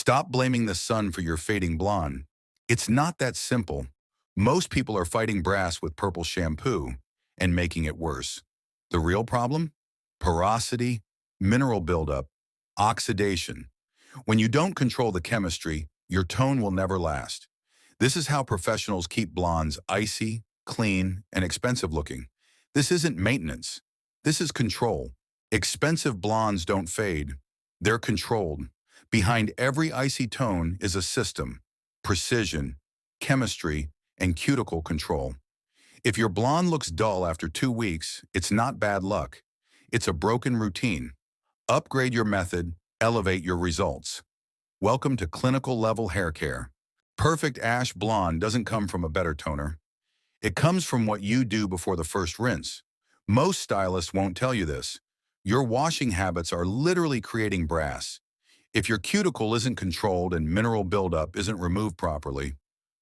Stop blaming the sun for your fading blonde. It's not that simple. Most people are fighting brass with purple shampoo and making it worse. The real problem? Porosity, mineral buildup, oxidation. When you don't control the chemistry, your tone will never last. This is how professionals keep blondes icy, clean, and expensive looking. This isn't maintenance. This is control. Expensive blondes don't fade. They're controlled. Behind every icy tone is a system, precision, chemistry, and cuticle control. If your blonde looks dull after 2 weeks, it's not bad luck. It's a broken routine. Upgrade your method, elevate your results. Welcome to clinical level hair care. Perfect ash blonde doesn't come from a better toner. It comes from what you do before the first rinse. Most stylists won't tell you this. Your washing habits are literally creating brass. If your cuticle isn't controlled and mineral buildup isn't removed properly,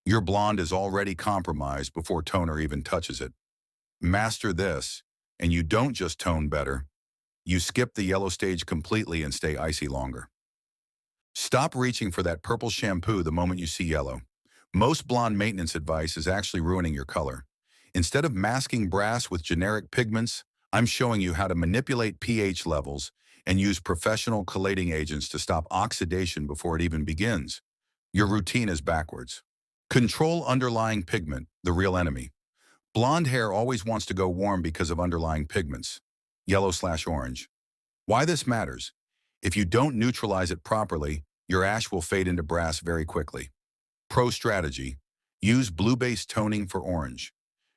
your blonde is already compromised before toner even touches it. Master this, and you don't just tone better. You skip the yellow stage completely and stay icy longer. Stop reaching for that purple shampoo the moment you see yellow. Most blonde maintenance advice is actually ruining your color. Instead of masking brass with generic pigments, I'm showing you how to manipulate pH levels and use professional chelating agents to stop oxidation before it even begins. Your routine is backwards. Control underlying pigment, the real enemy. Blonde hair always wants to go warm because of underlying pigments, yellow/orange. Why this matters? If you don't neutralize it properly, your ash will fade into brass very quickly. Pro strategy: use blue-based toning for orange.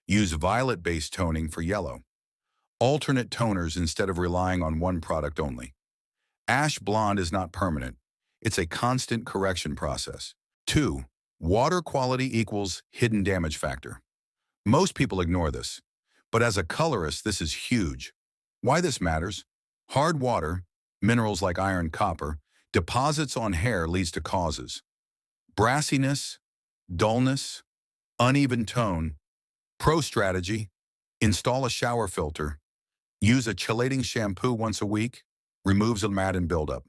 Use violet-based toning for yellow. Alternate toners instead of relying on one product only. Ash blonde is not permanent. It's a constant correction process. 2. Water quality equals hidden damage factor. Most people ignore this, but as a colorist, this is huge. Why this matters? Hard water, minerals like iron, copper, deposits on hair leads to causes. Brassiness, dullness, uneven tone. Pro strategy: install a shower filter. Use a chelating shampoo once a week. Removes mat and buildup.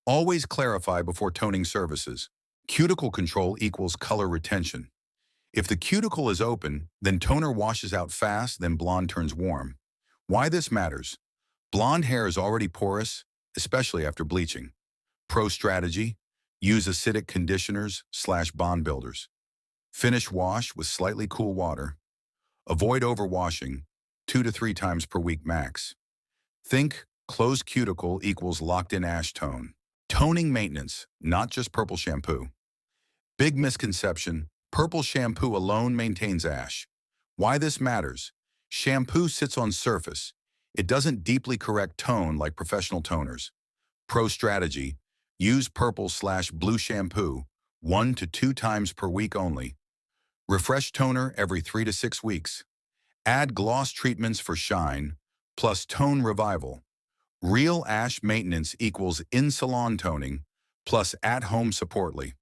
Always clarify before toning services. Cuticle control equals color retention. If the cuticle is open, then toner washes out fast, then blonde turns warm. Why this matters? Blonde hair is already porous, especially after bleaching. Pro strategy: use acidic conditioners/bond builders. Finish wash with slightly cool water. Avoid overwashing, 2 to 3 times per week max. Think closed cuticle equals locked-in ash tone. Toning maintenance, not just purple shampoo. Big misconception: purple shampoo alone maintains ash. Why this matters? Shampoo sits on surface. It doesn't deeply correct tone like professional toners. Pro strategy: use purple/blue shampoo 1 to 2 times per week only. Refresh toner every 3 to 6 weeks. Add gloss treatments for shine, plus tone revival. Real ash maintenance equals in-salon toning, plus at-home supportly.